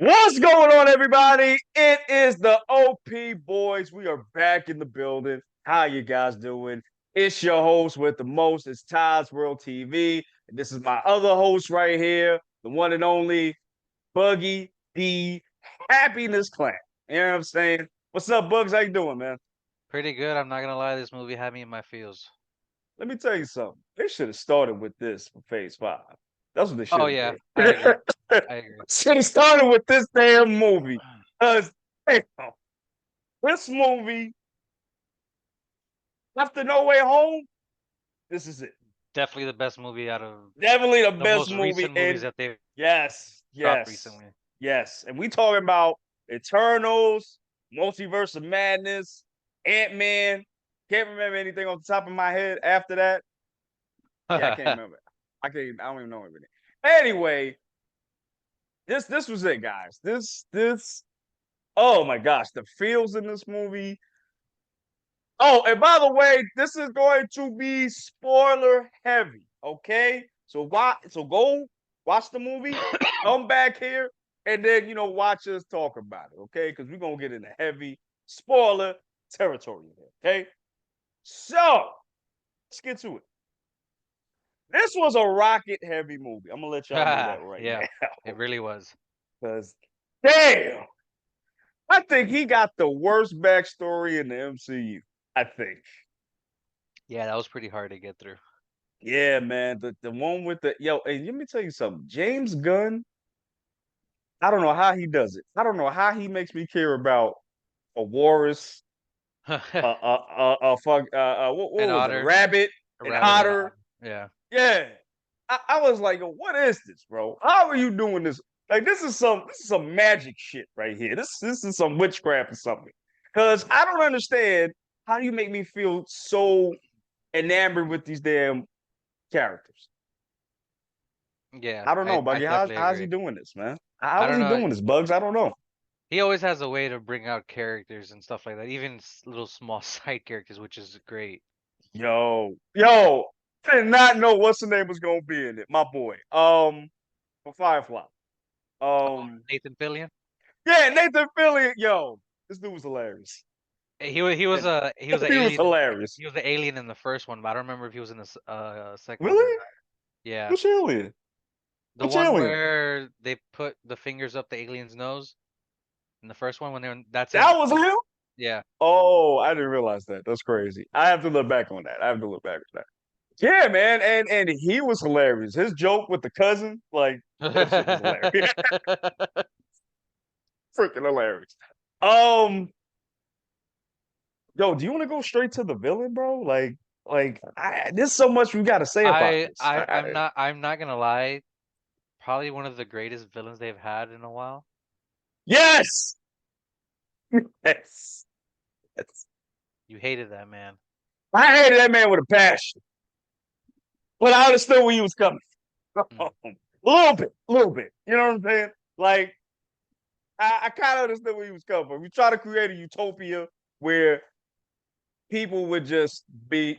What's going on, everybody? It is the OP Boys. We are back in the building. How you guys doing? It's your host with the most. It's tais.worldtv. And this is my other host right here, the one and only Buggy the Happiness Clan. You know what I'm saying? What's up, Bugs? How you doing, man? Pretty good. I'm not gonna lie, this movie had me in my feels. Let me tell you something. They should have started with this for Phase 5. That's what they Oh should have yeah, did. I agree. I agree. Should have started with this damn movie. Because, damn, this movie, after No Way Home, this is it. Definitely the best movie out of Definitely the the best most movie. recent movies And that they've yes, dropped yes, recently. yes. And we talking about Eternals, Multiverse of Madness, Ant-Man. Can't remember anything off the top of my head after that. Yeah, I can't remember. I don't even know everything. Anyway, this was it, guys. This oh my gosh, the feels in this movie. Oh, and by the way, this is going to be spoiler heavy. Okay, so go watch the movie, come back here, and then watch us talk about it. Okay, because we're gonna get into heavy spoiler territory here. Okay, so let's get to it. This was a rocket heavy movie. I'm gonna let y'all know that right Yeah, now. it really was. Because damn, I think he got the worst backstory in the MCU. I think. Yeah, that was pretty hard to get through. Yeah, man. The one with the yo, and let me tell you something. James Gunn, I don't know how he does it. I don't know how he makes me care about a walrus, what An was it? A otter, rabbit, a an rabbit, and an otter. otter. Yeah. Yeah. I was like, what is this, bro? How are you doing this? Like, this is some magic shit right here. This is some witchcraft or something. Because I don't understand how you make me feel so enamored with these damn characters. Yeah, I don't know, I Buggy. definitely How's he agree. doing this, man? I How is don't he know. doing this, Bugs? I don't know. He always has a way to bring out characters and stuff like that, even little small side characters, which is great. Yo, I did not know what's the name was gonna be in it. My boy. For Firefly. Oh, Um, Nathan Fillion. yeah, Nathan Fillion. Yo, this dude was hilarious. He was And he was a he was alien. hilarious. He was the alien in the first one, but I don't remember if he was in the second one. Really? Yeah, Which alien? the Which one alien? where they put the fingers up the alien's nose in the first one when that's him. That was him? Yeah, Oh, I didn't realize that. That's crazy. I have to look back on that. I have to look back on that. Yeah, man, and he was hilarious. His joke with the cousin, like that shit was hilarious. Freaking hilarious. Um, yo, do you want to go straight to the villain, bro? There's so much we got to say about this. I'm not gonna lie. Probably one of the greatest villains they've had in a while. Yes, yes, yes. You hated that man. I hated that man with a passion, but I understood where he was coming from. Mm. A little bit, a little bit. You know what I'm saying? Like, I kind of understood where he was coming from. We try to create a utopia where people would just be,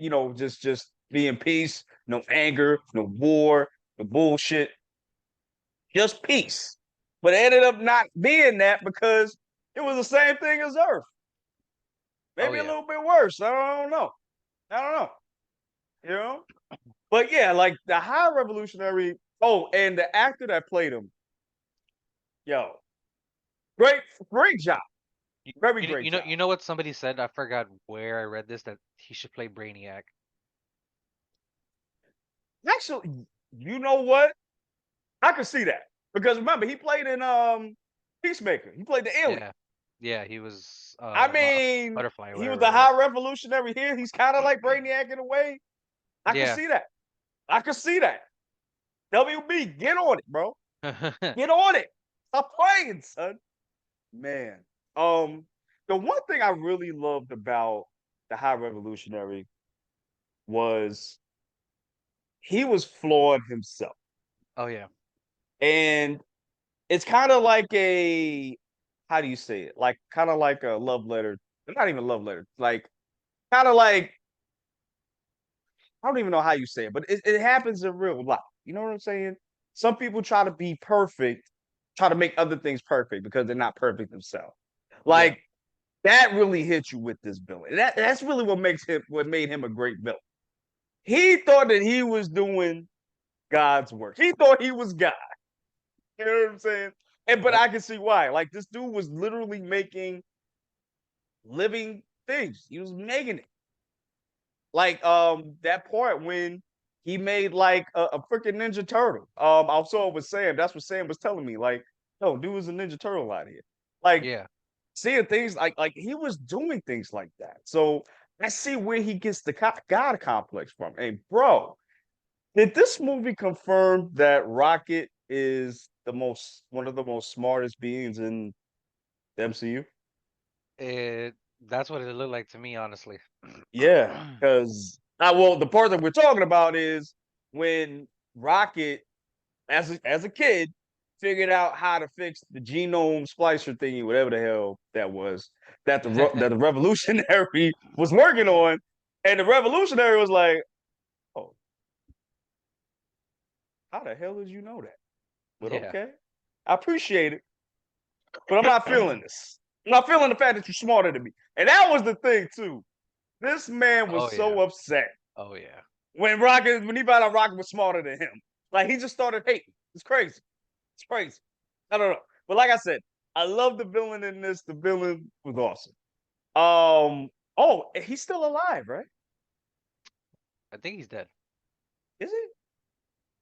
just be in peace, no anger, no war, no bullshit, just peace. But it ended up not being that because it was the same thing as Earth. Oh Maybe a yeah. little bit worse. I don't know. I don't know. You know? But yeah, like the High Revolutionary. Oh, and the actor that played him, yo, great, great job. You, Very you great you know job. you know what somebody said? I forgot where I read this that he should play Brainiac. Actually, you know what? I could see that. Because remember, he played in Peacemaker. He played the alien. Yeah, yeah. He was I mean, butterfly or he was whatever the it was. high revolutionary here. He's kind of like Brainiac in a way. I can Yeah. see that. I can see that. WB, get on it, bro. Get on it. Stop playing, son. Man. Um, the one thing I really loved about the High Revolutionary was he was flawed himself. Oh yeah. And it's kind of like a how do you say it? Like kind of like a love letter. Not even a love letter. Like kind of like I don't even know how you say it, but it happens in real life. You know what I'm saying? Some people try to be perfect try to make other things perfect because they're not perfect themselves. Like that really hit you with this villain. That's really what made him a great villain. He thought that he was doing God's work. He thought he was God. You know what I'm saying? But I can see why. Like this dude was literally making living things. He was making it. Like that part when he made like a freaking Ninja Turtle. I saw it with Sam. That's what Sam was telling me. Like, no, dude was a Ninja Turtle out here. Like Yeah. seeing things like he was doing things like that. So I see where he gets the God complex from. And bro, did this movie confirm that Rocket is one of the most smartest beings in the MCU? That's what it looked like to me, honestly. Yeah, because well, the part that we're talking about is when Rocket, as a kid, figured out how to fix the genome splicer thingy, whatever the hell that was, that the revolutionary was working on, and the revolutionary was like, "Oh, how the hell did you know that?" But Yeah. okay, I appreciate it, but I'm not feeling this. I'm not feeling the fact that you're smarter than me, and that was the thing too. This man was Oh yeah. so upset Oh yeah. when he found out Rocket was smarter than him. Like he just started hating. It's crazy. It's crazy. I don't know. But like I said, I love the villain in this. The villain was awesome. Oh, he's still alive, right? I think he's dead. Is he?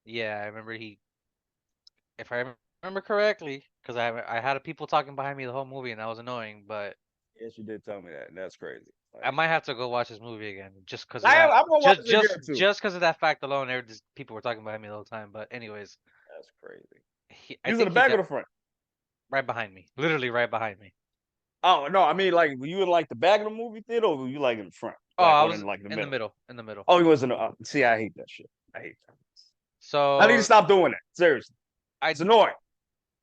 Yeah, I remember if I remember correctly, because I had people talking behind me the whole movie and that was annoying, but Yes, you did tell me that. And that's crazy. I Like might have to go watch this movie again just because of that. I'm gonna watch Just it just again too. just because of that fact alone, people were talking behind me the whole time. But anyways, That's crazy. I You was in the think he back or died the front? right behind me, literally right behind me. Oh no, I mean like were you in like the back of the movie theater or were you like in the front? Oh, Like I or was in like the in the middle? middle, in the middle. Oh, he was in the see, I hate that shit. I hate that. I need to So stop doing that. Seriously. I It's annoying.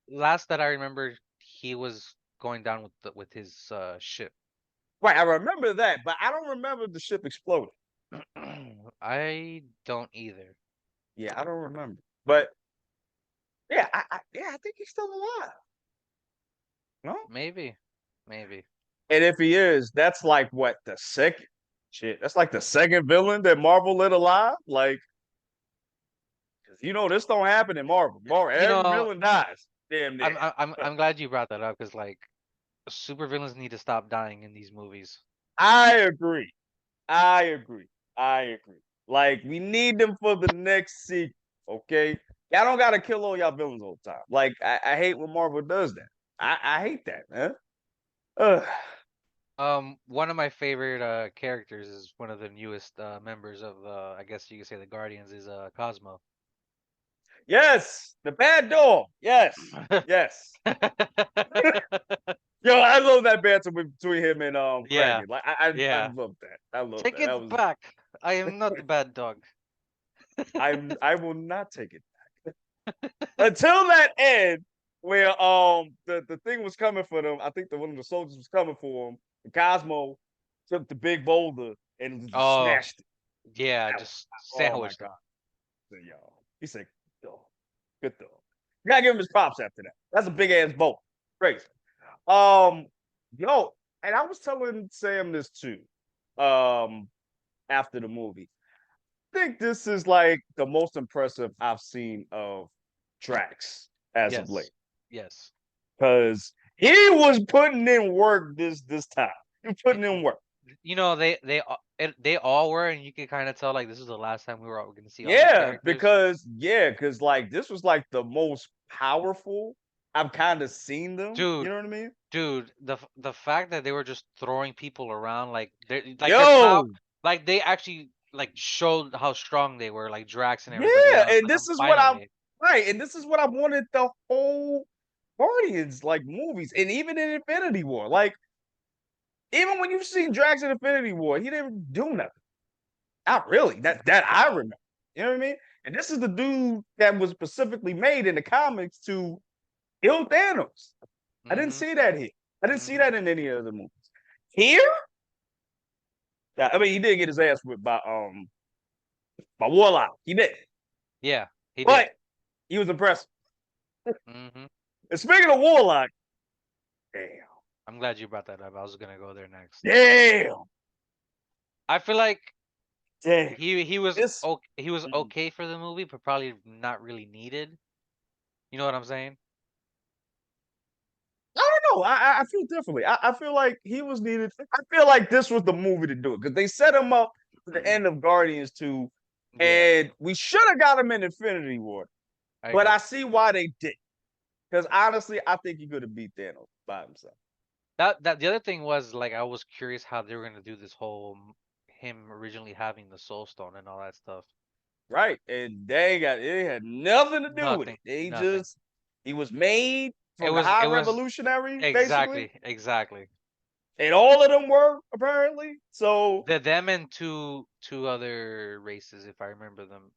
last that I remember, he was going down with his ship. Right, I remember that, but I don't remember the ship exploding. I don't either. Yeah, I don't remember. But yeah, I think he's still alive. No? Maybe, maybe. And if he is, that's like what the second shit. That's like the second villain that Marvel lit alive. Like, this don't happen in Marvel. You Every know, villain dies. Damn near. I'm glad you brought that up because like supervillains need to stop dying in these movies. I agree. I agree. I agree. Like, we need them for the next sequel. Okay. Y'all don't gotta kill all y'all villains all the time. Like, I hate when Marvel does that. I hate that, man. Ugh. One of my favorite characters is one of the newest members of I guess you could say the Guardians is Cosmo. Yes, the bad dog. Yes, yes. Yo, I love that banter between him and Yeah, Kraken. Like I yeah. love that. I love Take that. That it was back. I am not the bad dog. I will not take it until that end where the thing was coming for them. I think one of the soldiers was coming for him. And Cosmo took the big boulder and just Oh, smashed it. yeah, That just oh my sandwiched god, him. y'all. He said, "Good dog, good dog." You gotta give him his props after that. That's a big ass bolt. Crazy. Um, yo, and I was telling Sam this too. Um, after the movie, I think this is like the most impressive I've seen of Drax as of late Yes, yes. because he was putting in work this time. He was Y- putting in work. You know they all were, and you could kind of tell like this is the last time we were going to see all these Yeah, characters. because like this was like the most powerful I've kind of seen them. You Dude, know what I mean? dude, the fact that they were just throwing people around like their power, Yo, like they actually like showed how strong they were, like Drax and everybody yeah, else. and Like this I'm is what I'm finally, right, and this is what I wanted the whole Guardians like movies, and even in Infinity War, like even when you've seen Drax in Infinity War, he didn't do nothing. Not really. That I remember. You know what I mean? And this is the dude that was specifically made in the comics to kill Thanos. I didn't hmm see that here. I didn't see hmm that in any of the movies. Here, yeah, I mean, he did get his ass whipped by Warlock. He did, yeah, he did. but he was impressive. hmm And speaking of Warlock, damn, I'm glad you brought that up. I was gonna go there next. damn, I feel like damn. he was This, he was mhm. okay for the movie, but probably not really needed. You know what I'm saying? I don't know. I feel differently. I feel like he was needed. I feel like this was the movie to do it because they set him up to the end of Guardians 2, Yeah, and we should have got him in Infinity War. I But agree. I see why they did. Because honestly, I think he could have beat Thanos by himself. That the other thing was like I was curious how they were gonna do this whole him originally having the Soul Stone and all that stuff. Right. And it had nothing to do with Nothing, it. They nothing. just he was made from the High It was Revolutionary, basically. exactly. And all of them were, apparently. So Them and two other races, if I remember them.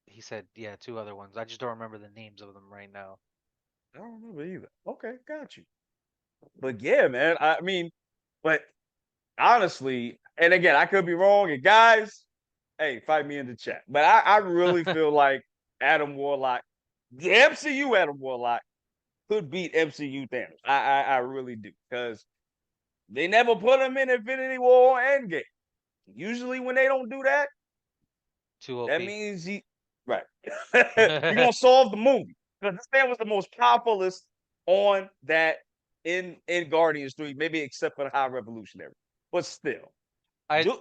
He said, yeah, two other ones. I just don't remember the names of them right now. I don't remember either. Okay, got you. But yeah, man. I mean, but honestly, and again, I could be wrong. And guys, hey, fight me in the chat. But I really feel like Adam Warlock, the MCU Adam Warlock, could beat MCU Thanos. I really do. Because they never put him in Infinity War or Endgame. Usually when they don't do that, Too that OP. means he right. You're gonna solve the movie. Because this man was the most powerfulest on that in Guardians 3, maybe except for the High Revolutionary. But still. I Yo,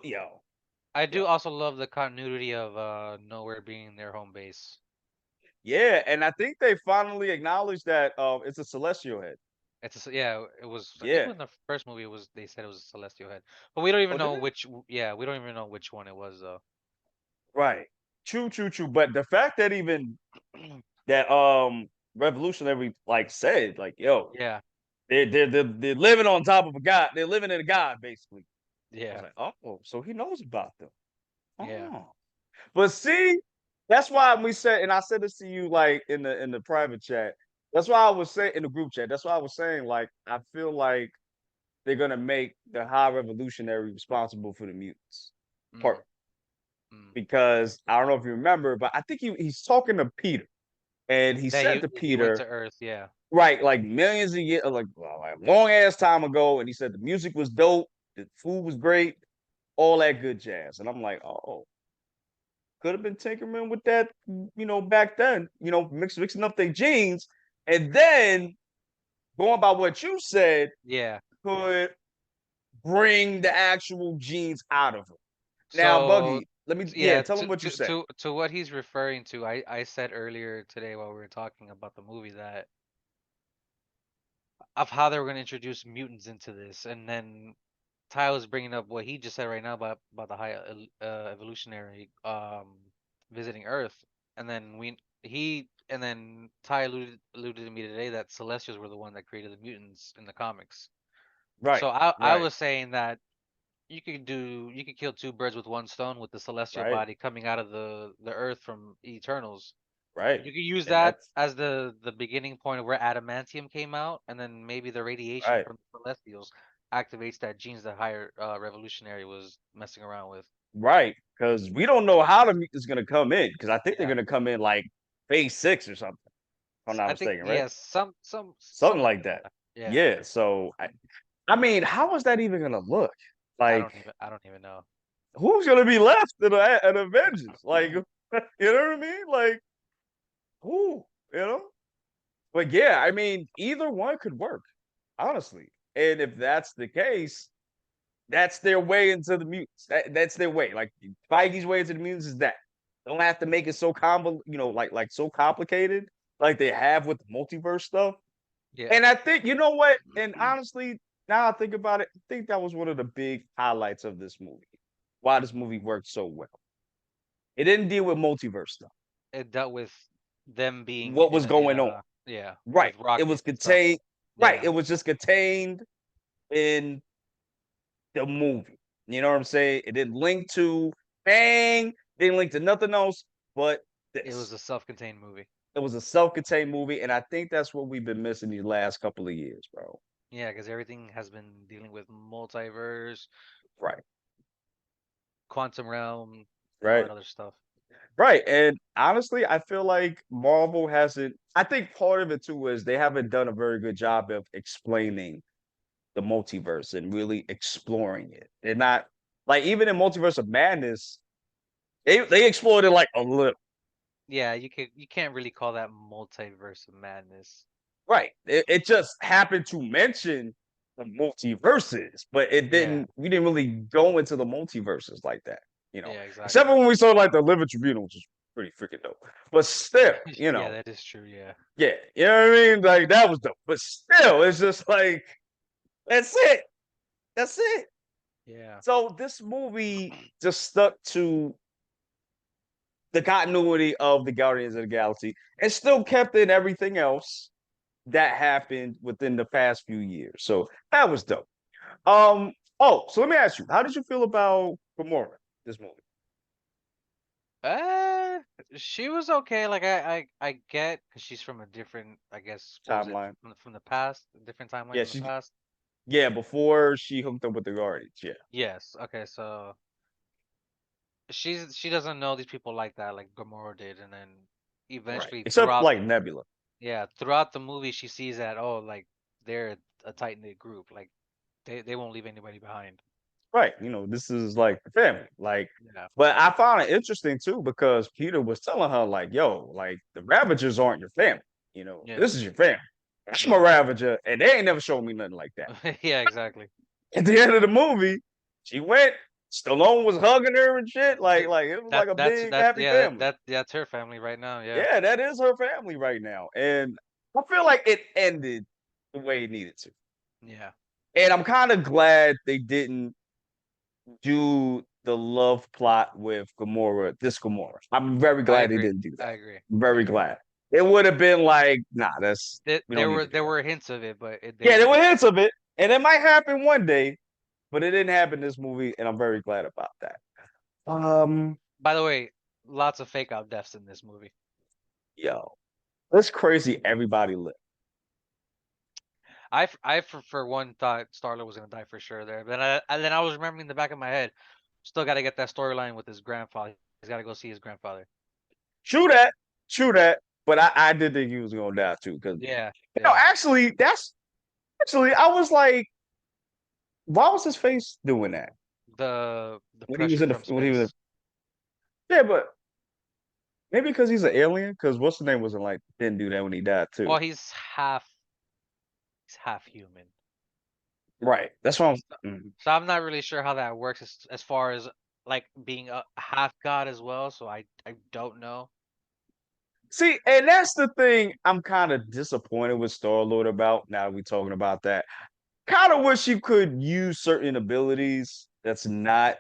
I yo. do also love the continuity of Nowhere being their home base. Yeah, and I think they finally acknowledged that it's a celestial head. Yeah, it was. I think Yeah. when the first movie was, they said it was a celestial head, but we don't even Oh, did know they? which. Yeah, we don't even know which one it was though. Right. True, true, true. But the fact that even that revolutionary like said, like, yo, Yeah, they're living on top of a god. They're living in a god, basically. I was yeah, like, oh, so he knows about them. yeah. Oh. But see, that's why we said, and I said this to you like in the private chat. That's why I was saying in the group chat. That's why I was saying, like, I feel like they're gonna make the High Revolutionary responsible for the mutants Mm, part mm. because I don't know if you remember, but I think he's talking to Peter, and he That said to he went to Peter, Earth. Yeah, right, like millions of years, like, well, like long ass time ago, and he said the music was dope, the food was great, all that good jazz, and I'm like, oh, could have been tinkering with that, back then, mixing up their genes, and then going by what you said, yeah. could bring the actual genes out of him. Now, So Buggy, yeah, tell him what you said. to what he's referring to, I said earlier today while we were talking about the movie that of how they were going to introduce mutants into this, and then Ty was bringing up what he just said right now about the high evolutionary visiting Earth, and then Ty alluded to me today that Celestials were the one that created the mutants in the comics. Right, So I right, was saying that you could kill two birds with one stone with the celestial right, body coming out of the Earth from Eternals. right. You could use And that that's as the beginning point of where adamantium came out, and then maybe the radiation right, from the Celestials activates that genes that higher revolutionary was messing around with. right. Because we don't know how the mutants gonna come in. Because I think they're Yeah, gonna come in like phase 6 or something. If I'm not I think mistaken, right? yes, Something something like like that. that. Yeah, Yeah. So I mean, how is that even gonna look? Like, I don't even know. who's gonna be left in Avengers? Like, you know what I mean? Like, who? You know? But yeah, I mean, either one could work, honestly. And if that's the case, that's their way into the mutants. That's their way. Like Feige's way into the mutants is that. Don't have to make it so like so complicated, like they have with the multiverse stuff. Yeah, And I think you know what? And honestly, now I think about it, I think that was one of the big highlights of this movie. Why this movie worked so well. It didn't deal with multiverse stuff. it dealt with them being What was in going on? a yeah Right. with It was Rocket and stuff. contained. Right. Yeah, It was just contained in the movie. You know what I'm saying? It didn't link to Bang, didn't link to nothing else but it was this. a self-contained movie. It was a self-contained movie, and I think that's what we've been missing these last couple of years, bro. Yeah, because everything has been dealing with multiverse, Right. quantum realm, and all Right. that other stuff. Right. And honestly, I feel like Marvel hasn't. I think part of it too is they haven't done a very good job of explaining the multiverse and really exploring it. They're not like even in Multiverse of Madness, they explored it like a little. Yeah, you can't really call that multiverse of madness. Right. It just happened to mention the multiverses, but it Yeah, didn't. We didn't really go into the multiverses like that. yeah, Except exactly. for when we saw like the Living Tribunal, which is pretty freaking dope. But still, Yeah, that is true. Yeah. yeah, you know what I mean. Like that was dope. But still, it's just like that's it. That's it. Yeah. So this movie just stuck to the continuity of the Guardians of the Galaxy and still kept in everything else that happened within the past few years. So that was dope. So let me ask you, how did you feel about Gamora, this movie? Uh, she was okay. Like I get because she's from a different, I guess, what was it Timeline. from the past, a different timeline Yeah, from the she past. yeah, before she hooked up with the Guardians. Yeah. Yes. Okay. So she doesn't know these people like that, like Gamora did, and then Right. eventually Except like Nebula. throughout the movie she sees that, oh, like they're a tight knit group, like they won't leave anybody behind. Right. This is like the family. Like, Yeah. but I found it interesting too because Peter was telling her, like, yo, like the Ravagers aren't your family. Yeah. This is your family. I'm a Yeah. Ravager, and they ain't never showed me nothing like that. Yeah. Exactly. At the end of the movie, she went, Stallone was hugging her and shit. Like it was like a big happy family. That's her family right now. Yeah. Yeah, that is her family right now. And I feel like it ended the way it needed to. Yeah. And I'm kind of glad they didn't do the love plot with Gamora, this Gamora. I'm very I glad they agree. didn't do that. I agree. I Very agree. glad. It would have been like, nah, we don't There need were to do there that. were hints of it, but they Yeah, there didn't. were hints of it, and it might happen one day, but it didn't happen in this movie, and I'm very glad about that. Um, By the way, lots of fake out deaths in this movie. yo, that's crazy. Everybody lived. I for one thought Starlord was gonna die for sure there. Then I was remembering in the back of my head, still got to get that storyline with his grandfather. He's got to go see his grandfather. True that, true that. But I did think he was gonna die too, because Yeah, yeah. actually, that's actually I was like, why was his face doing that The when he was pressure in the from when he was? space. Yeah, but maybe because he's an alien. Because what's the name wasn't like didn't do that when he died too. Well, he's half human. Right. That's why So I'm not really sure how that works as far as like being a half god as well. So I don't know. see, and that's the thing I'm kind of disappointed with Star Lord about. Now we talking about that. Kind of wish you could use certain abilities. That's not.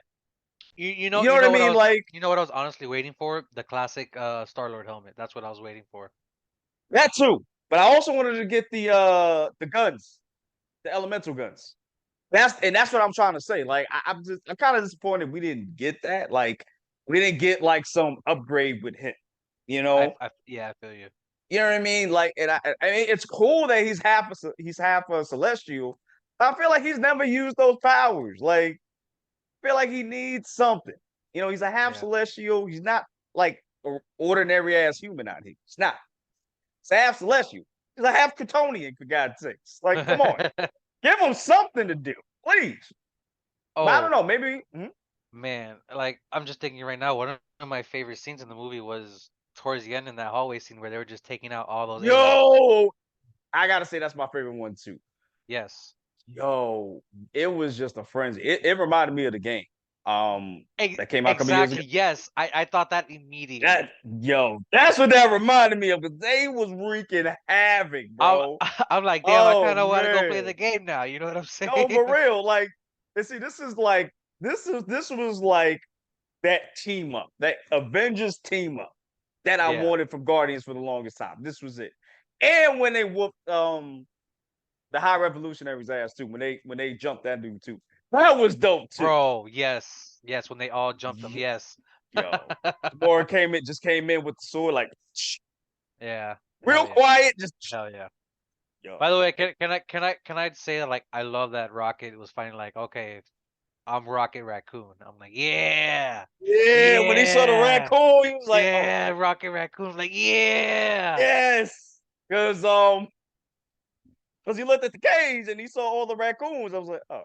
You know You know you what I know what I mean? was Like you know what I was honestly waiting for? The classic Star Lord helmet. That's what I was waiting for. that too. But I also wanted to get the guns, the elemental guns. That's what I'm trying to say. Like I'm kind of disappointed we didn't get that. Like we didn't get like some upgrade with him. You know, Yeah, I feel you. you know what I mean. Like, and I mean, it's cool that he's half a celestial. I feel like he's never used those powers. Like, I feel like he needs something. He's a half Yeah. celestial. He's not like an ordinary ass human out here. He's not. He's a half celestial. He's a half Kryptonian, for God's sakes. Like, come on, give him something to do, please. But I don't Oh know. Maybe. man, like I'm just thinking right now, one of my favorite scenes in the movie was towards the end in that hallway scene where they were just taking out all those aliens. Yo, I gotta say that's my favorite one too. Yes. Yo, it was just a frenzy. It reminded me of the game. That came out a couple years ago. Exactly. Yes. I thought that immediately. That's what that reminded me of. Because they was wreaking havoc, I'm bro. I'm like, damn, I Oh kind of want to go play the man, game now. You know what I'm no, saying? for real. Like, and see, this was like that team up, that Avengers team up that I Yeah. wanted from Guardians for the longest time. This was it. And when they whooped the High Revolutionaries ass too, when they jumped that dude too, that was dope too. Bro, yes. Yes, when they all jumped up. Yes. Yo, Gamora came in with the sword, like Yeah. real Hell yeah. quiet, just Hell yeah. yo. By the way, can I say that like I love that Rocket was finally like, okay, I'm Rocket Raccoon. I'm like, yeah, Yeah, when he saw the yeah, raccoon, he was like, "Oh, yeah, Rocket Raccoon. I'm like, yeah. yes," because he looked at the cage and he saw all the raccoons. I was like, "Oh,"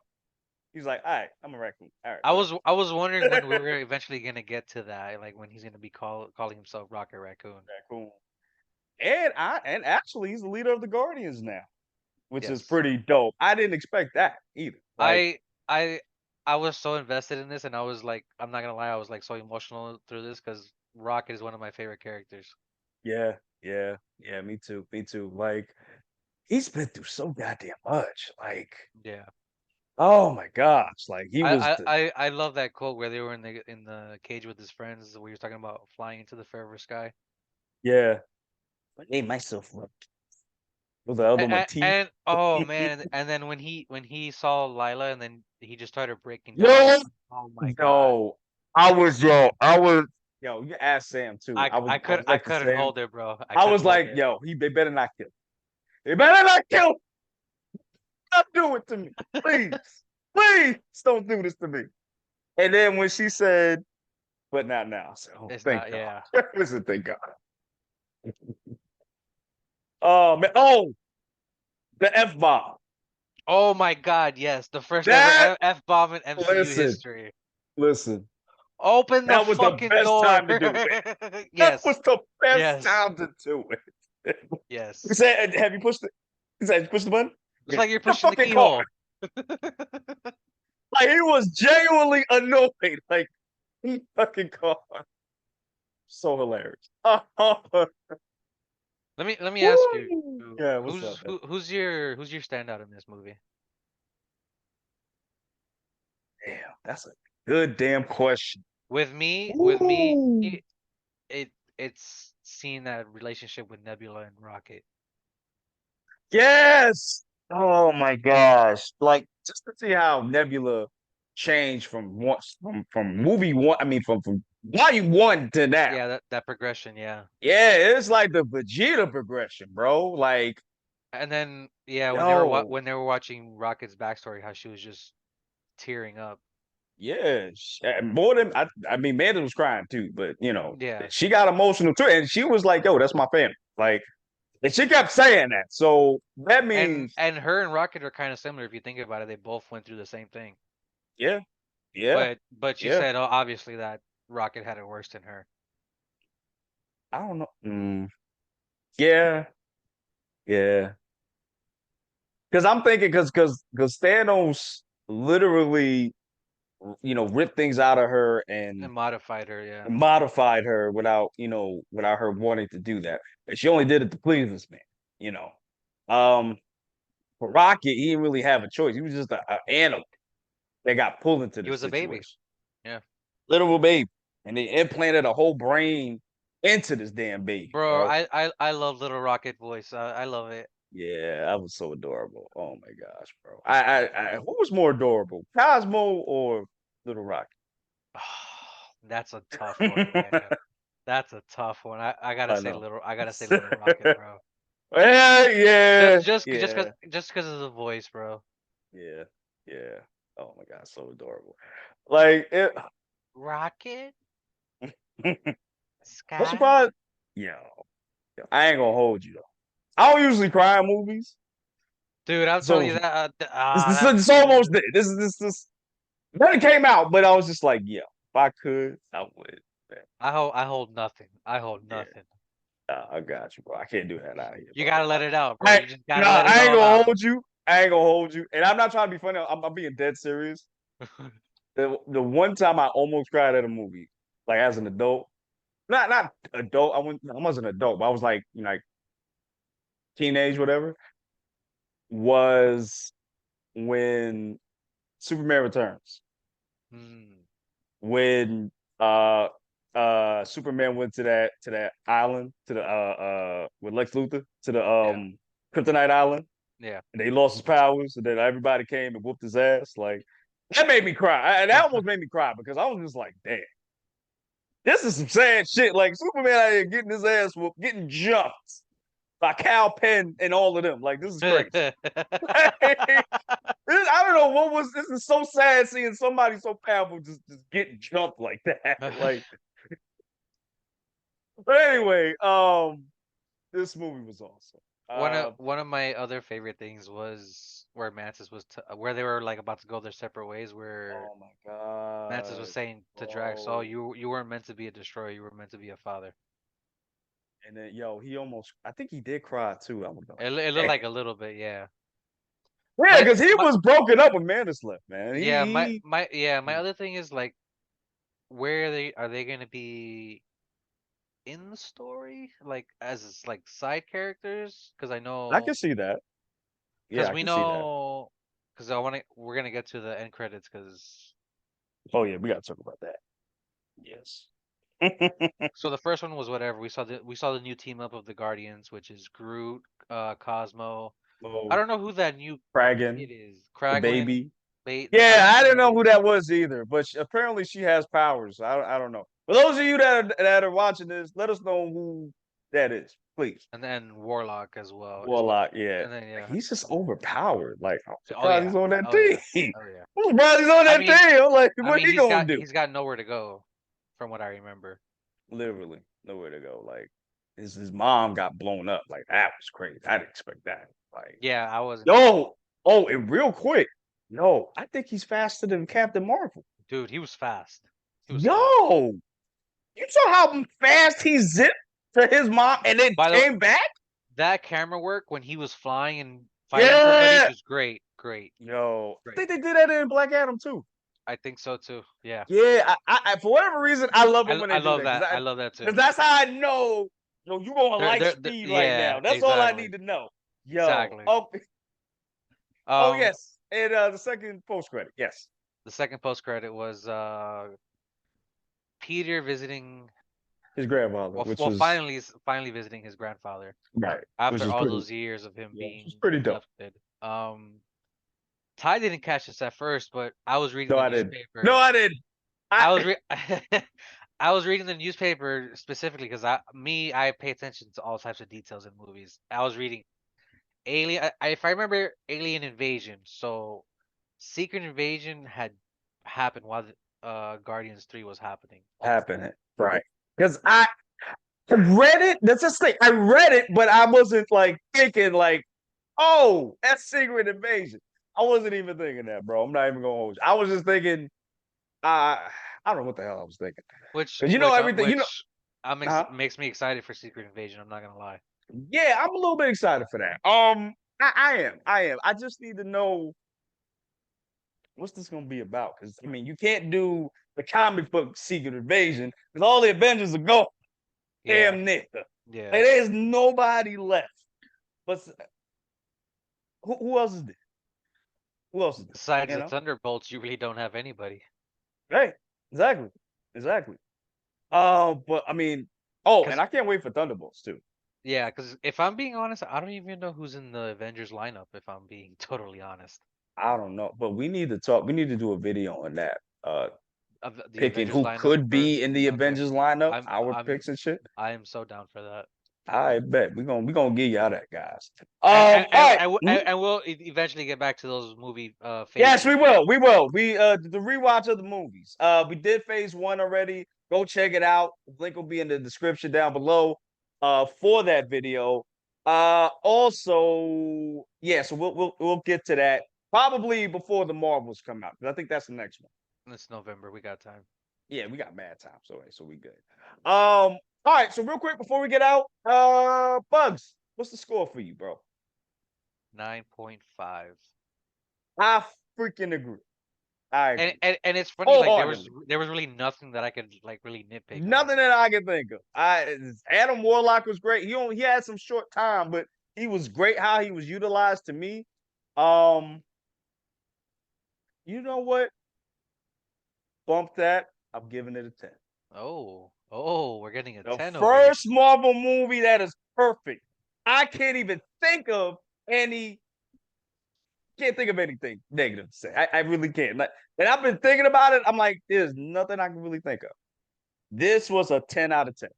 he's like, "All right, I'm a raccoon. All right, I was wondering when we whatever." were eventually gonna get to that, like when he's gonna be calling himself Rocket Raccoon. Raccoon, and actually, he's the leader of the Guardians now, which is Yes. pretty dope. I didn't expect that either. Like, I I I was so invested in this, and I was like, I'm not gonna lie, I was like so emotional through this because Rocket is one of my favorite characters. yeah, yeah, yeah, me too. Like, he's been through so goddamn much. Like, Yeah. oh my gosh, like he was the I love that quote where they were in the cage with his friends, where he was talking about flying into the forever sky. yeah. I named myself what was the other one? Teeth. And oh man, and then when he saw Lila, and then he just started breaking down. Yo, Oh my god. yo, yo. You asked Sam too. I I could was I like to couldn't Sam. hold it, bro. I I couldn't was hold like, it. yo, they better not kill. They better not kill. Don't do it to me, please, please. Don't do this to me. And then when she said, "But not now," I said, "Oh, It's thank not, God." yeah. Listen, thank God. Oh man. Oh, the F bomb. Oh my god, yes, the first ever That F bomb in MCU listen, history. listen. Open the That was the fucking best door. time to do it. That Yes, was the best yes, time to do it. He yes. said, "Have you pushed it?" He said, "You pushed the button." It's Okay, like you're the pushing the fucking car. keyhole. Like he was genuinely annoyed. Like he fucking car. So hilarious. Let me ask you, Woo! Yeah, what's who's up, man? who's your standout in this movie? Damn, that's a good damn question. With me, Woo! it's seeing that relationship with Nebula and Rocket. Yes. Oh my gosh. Like just to see how Nebula changed from movie one, I mean from volume one to now. Yeah, that progression, yeah. Yeah, it's like the Vegeta progression, bro. Like, And then yeah, when they were yo, when they were watching Rocket's backstory, how she was just tearing up. yeah, more than I mean, Amanda was crying too, but Yeah. she got emotional too, and she was like, "Yo, that's my family." Like, and she kept saying that, so that And means, and her and Rocket are kind of similar if you think about it. They both went through the same thing. yeah, yeah, But she yeah. said, oh, obviously that Rocket had it worse than her. I don't know. Yeah, yeah. Because I'm thinking, because Thanos literally, ripped things out of her And and modified her, yeah. modified her without her wanting to do that. And she only did it to please this man, you know. For Rocket, he didn't really have a choice. He was just an animal that got pulled into He this was a baby. situation. Yeah. Literal baby. And they implanted a whole brain into this damn baby, Bro, bro. I love Little Rocket voice. I love it. Yeah, that was so adorable. Oh my gosh, bro. Who was more adorable, Cosmo or Little Rocket? That's a tough one, man. That's a tough one. I gotta I say know. Little Rocket, bro. Yeah, Just yeah, just just cause yeah, just cause of the voice, bro. yeah, yeah. Oh my god, so adorable. Like it. Rocket? I'm Sky? surprised. Yo, I ain't gonna hold you though. I don't usually cry in movies, Dude, I'm telling so you that that it's almost there. This when it came out, but I was just like, yeah, if I could, I would. Man. I hold nothing. I hold Yeah, nothing. I got you, bro. I can't do that out here, You bro. gotta let it out, bro. I You just gotta nah, let it I ain't all gonna out. hold you. I ain't gonna hold you, and I'm not trying to be funny. I'm being dead serious. The one time I almost cried at a movie, like as an adult, not adult. I wasn't an adult, but I was like like teenage, whatever. Was when Superman Returns. Hmm. When Superman went to that island to the with Lex Luthor to the Yeah. Kryptonite Island, Yeah. and they lost his powers, and then everybody came and whooped his ass. Like that made me cry. That almost made me cry because I was just like, damn, this is some sad shit. Like Superman out here getting his ass whooped, getting jumped, by Cal Penn and all of them. Like, this is crazy. I don't know what was. This is so sad seeing somebody so powerful just get jumped like that. Like, but anyway, this movie was awesome. One of my other favorite things was where Mantis was where they were like about to go their separate ways. Where Oh my god, Mantis was saying to Drax, "Oh, bro. you weren't meant to be a destroyer. You were meant to be a father." And then, yo, he almost. I think he did cry too. I was like, It looked damn. like a little bit, yeah. Yeah, My because he my was broken up when Mandis left, man. yeah He my other thing is like, where are they gonna be in the story, like as like side characters? Because I can see that. Yeah, I we can see that. know, because we're gonna get to the end credits, because Oh yeah, we gotta talk about that. Yes. so the first one was whatever. We saw the new team up of the Guardians, which is Groot, Cosmo. I Oh, don't know who that new Kragan, kid is. the Kraglin, baby. Bait. I Yeah, don't know I who didn't that know who is. that was either, but apparently she has powers. I don't know. For those of you that are watching this, let us know who that is, please. And then Warlock as well is what. Warlock, yeah. And then yeah, He's just overpowered. Like, I'm oh surprised he's yeah, on that oh yeah, team. oh yeah. I'm surprised he's on I that mean, team. I'm like, what he gonna do? he's got nowhere to go, from what I remember. Literally nowhere to go. Like his mom got blown up. Like that was crazy. I didn't expect that. Like, Yeah, I wasn't either. yo, oh, and real quick, yo, I think he's faster than Captain Marvel. Dude, he was fast. He was fast. Yo, you saw how fast he zipped to his mom and then By the way, came back? that camera work when he was flying and fighting everybody, Yeah. just great, great, Yo, I great. think they did that in Black Adam too. I think so too. Yeah, Yeah, I for whatever reason I love it when I they do love that that. I love that too. because that's how I know. Yo, you going light They're speed right yeah, now. That's all I exactly, need to know. Yo, exactly. oh Um, yes, and the second post credit, yes, the second post credit was Peter visiting, his grandfather, which was finally visiting his grandfather right, which after is all pretty, those years of him yeah, which was being pretty dope. abducted. Ty didn't catch this at first, but I was reading No, the I didn't. No, newspaper. I didn't. I was I I was reading the newspaper specifically because I pay attention to all types of details in movies. I was reading Alien. If I remember, Alien Invasion. So Secret Invasion had happened while Guardians 3 was happening. happened right because I read it. That's just thing. I read it, but I wasn't like thinking like, oh, that's Secret Invasion. I wasn't even thinking that, bro. I'm not even gonna hold you. I was just thinking, I I don't know what the hell I was thinking. Because you know everything, uh, Makes me excited for Secret Invasion. I'm not gonna lie. yeah, I'm a little bit excited for that. I am. I just need to know what's this gonna be about. Because I mean, you can't do the comic book Secret Invasion because all the Avengers are gone. Yeah, Damn near. yeah. Like, there's nobody left. But who else is there? Who else is there? Besides You the know? Thunderbolts, you really don't have anybody. Right. Exactly. Exactly. But I mean, and Cause I can't wait for Thunderbolts too. yeah, cause if I'm being honest, I don't even know who's in the Avengers lineup. If I'm being totally honest, I don't know, but we need to talk. We need to do a video on that. of the Picking Avengers who lineup could for be in the okay. Avengers lineup, I'm our I'm picks and shit. I am so down for that. I bet we gonna give y'all that, guys. All right. And we'll eventually get back to those movie Yes, phases. we will. We will. We the rewatch of the movies. We did phase one already. Go check it out. Link will be in the description down below for that video. Also, yeah, so we'll get to that probably before the Marvels come out, because I think that's the next one. It's November. We got time. Yeah, we got mad time, so we good. All right, so real quick before we get out, Bugs, what's the score for you, bro? 9.5. I freaking agree. I agree. And it's funny, like Wholeheartedly. there was really nothing that I could like really nitpick on. Nothing that I can think of. Adam Warlock was great. He had some short time, but he was great how he was utilized to me. Um, you know what? Bump that. I'm giving it a 10. Oh, we're getting a The 10 over here. first Marvel movie that is perfect. I can't even think of any. Can't think of anything negative to say. I really can't. Like, and I've been thinking about it. I'm like, there's nothing I can really think of. This was a 10 out of 10.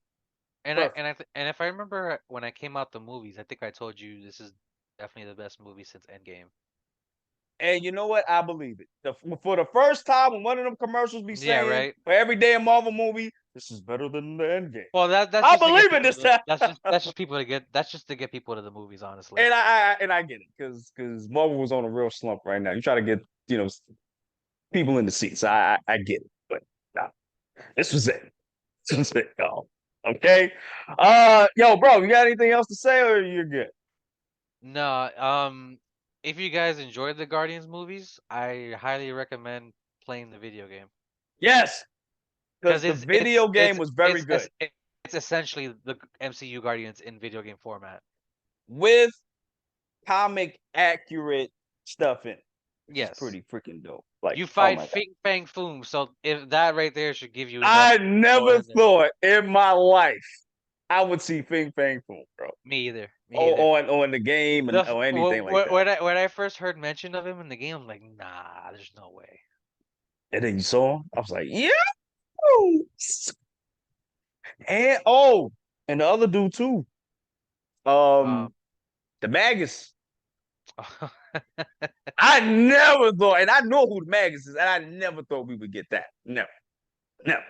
Perfect. And if I remember when I came out the movies, I think I told you this is definitely the best movie since Endgame. And you know what? I believe it. For the first time, when one of them commercials be Yeah, saying right. for every day a Marvel movie, this is better than the Endgame. Well, that's I just to get believe it people this to time. that's just people to get that's just to get people to the movies, honestly. And I get it because Marvel was on a real slump right now. You try to get people in the seats. I get it, but nah, this was it. This was it, y'all. Okay. Yo, bro, you got anything else to say, or you're good? No, if you guys enjoyed the Guardians movies, I highly recommend playing the video game Yes, because because the video game was very good it's essentially the MCU Guardians in video game format. with comic accurate stuff in it, which is Yes. pretty freaking dope. Like, You oh fight my god. Fing Fang Foom, so if that right there should give you enough I go never in there. thought in my life I would see Fing Fang Foom, bro. Me either. Me either. Or on the game or anything like that. When I first heard mention of him in the game, I'm like, nah, there's no way. And then you saw him, I was like, yeah. And and the other dude too. Um, The Magus. I never thought, and I know who the Magus is, and I never thought we would get that. Never. Never.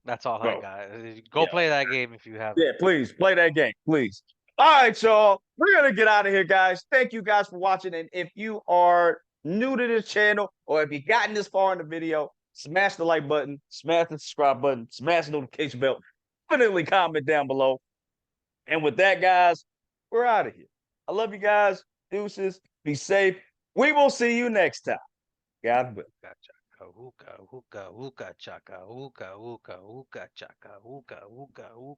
that's all I Bro. got. Go Yeah. play that game if you haven't. Yeah, please play that game, please. All right, y'all. We're gonna get out of here, guys. Thank you guys for watching. And if you are new to this channel, or if you've gotten this far in the video, smash the like button, smash the subscribe button, smash the notification bell. Definitely comment down below. And with that, guys, we're out of here. I love you guys. Deuces. Be safe. We will see you next time. God bless. Hookah, hookah, hookah, hookah, chaka, hookah, hookah, hookah, chaka, hookah, hookah, hookah.